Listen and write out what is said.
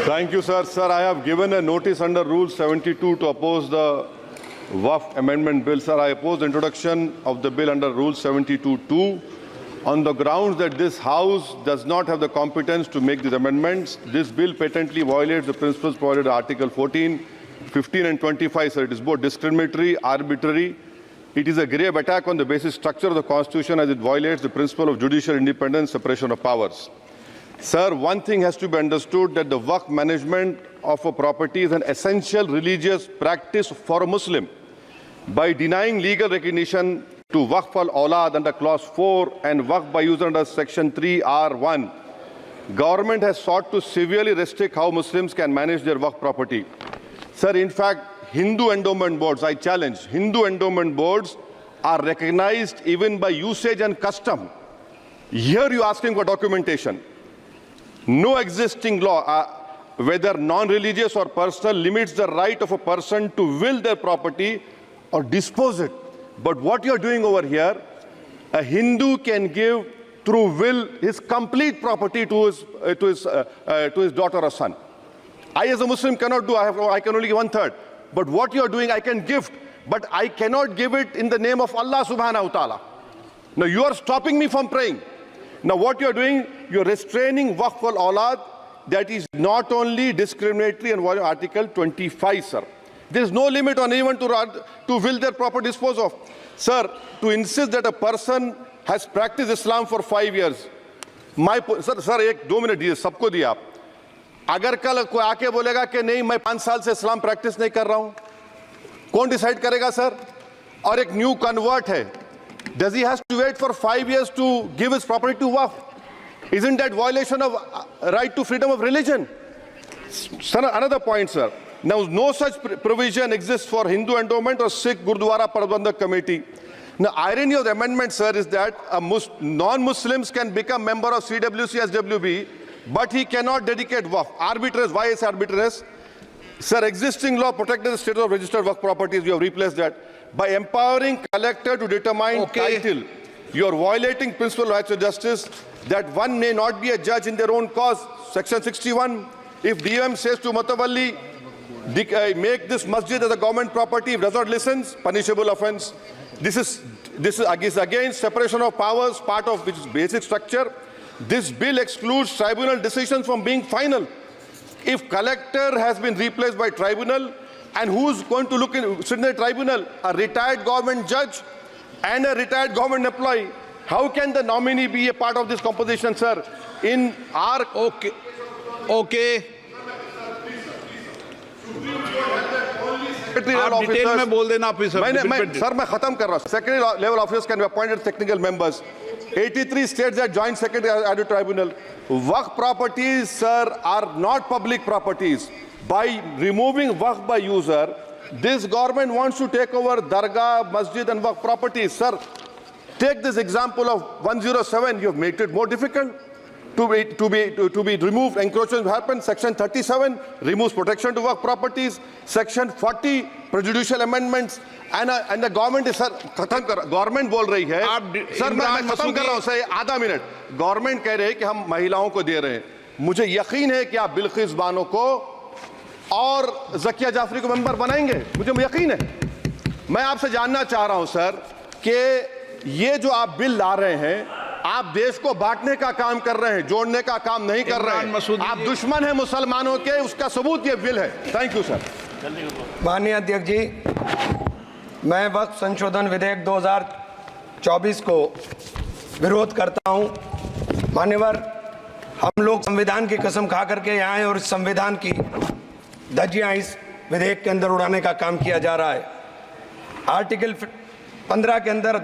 Thank you, sir. Sir, I have given a notice under Rule 72 to oppose the Waqf Amendment Bill. Sir, I oppose the introduction of the bill under Rule 72(2) on the grounds that this House does not have the competence to make these amendments. This bill patently violates the principles provided in Article 14, 15 and 25, sir. It is both discriminatory, arbitrary. It is a grave attack on the basic structure of the Constitution as it violates the principle of judicial independence, separation of powers. Sir, one thing has to be understood, that the Waqf management of a property is an essential religious practice for a Muslim. By denying legal recognition to Waqf al-Awlad under Clause 4 and Waqf by user under Section 3(r)(1), government has sought to severely restrict how Muslims can manage their Waqf property. Sir, in fact, Hindu endowment boards, I challenge, Hindu endowment boards are recognized even by usage and custom. Here you are asking for documentation. No existing law, whether non-religious or personal, limits the right of a person to will their property or dispose it. But what you are doing over here, a Hindu can give through will his complete property to his daughter or son. I as a Muslim cannot do, I can only give 1/3. But what you are doing, I can gift, but I cannot give it in the name of Allah subhanahu wa ta'ala. Now you are stopping me from praying. Now what you are doing, you are restraining Waqf al-Awlad. That is not only discriminatory and violating Article 25, sir. There is no limit on anyone to will their property dispose of. Sir, to insist that a person has practiced Islam for 5 years, sir, एक 2 minute दिए, सबको दिया आप. अगर कल कोई आके बोलेगा कि नहीं मैं 5 साल से इस्लाम प्रैक्टिस नहीं कर रहा हूं, कौन डिसाइड करेगा सर? और एक न्यू कन्वर्ट है, does he has to wait for 5 years to give his property to Waqf? Isn't that violation of right to freedom of religion? Sir, another point, sir. Now, no such provision exists for Hindu endowment or Sikh Gurdwara Prabandhak Committee. Now, irony of the amendment, sir, is that non-Muslims can become member of CWC, SWB, but he cannot dedicate Waqf. Arbitrage, why is arbitrage? Sir, existing law protected the status of registered Waqf properties. You have replaced that. By empowering collector to determine title, you are violating principle of rights of justice, that one may not be a judge in their own cause. Section 61, if DOM says to Matawalli, make this masjid as a government property, if does not listen, punishable offence. This is against separation of powers, part of which is basic structure. This bill excludes tribunal decisions from being final. If collector has been replaced by tribunal, and who's going to sit in the tribunal? A retired government judge and a retired government employee. How can the nominee be a part of this composition, sir? In our... Okay. आप detail में बोल देना officer. Sir मैं खत्म कर रहा हूँ. Secretary level officers can be appointed technical members. 83 states that joint secretary added tribunal. Waqf properties, sir, are not public properties. By removing Waqf by user, this government wants to take over Dargah, Masjid and Waqf properties. Sir, take this example of 107. You have made it more difficult to be removed. Encroachment happen. Section 37 removes protection to Waqf properties. Section 40 prejudicial amendments. And the government is, sir, government बोल रही है. Sir मैं खत्म कर रहा हूँ sir, आधा minute. Government कह रहे हैं कि हम महिलाओं को दे रहे हैं. मुझे यकीन है कि आप बिल्किस बानो को और ज़किया जाफरी को मेंबर बनाएंगे. मुझे यकीन है. मैं आपसे जानना चाह रहा हूं सर कि ये जो आप बिल ला रहे हैं, आप देश को बांटने का काम कर रहे हैं, जोड़ने का काम नहीं कर रहे हैं. आप दुश्मन हैं मुसलमानों के, उसका सबूत ये बिल है. Thank you sir. माननीय अध्यक्ष जी, मैं वक्फ संशोधन विधेयक 2024 को विरोध करता हूं. मान्यवर, हम लोग संविधान की कसम खा करके यहाँ आए और इस संविधान की धज्जियां इस विधेयक के अंदर उड़ाने का काम किया जा रहा है. आर्टिकल 15 के अंदर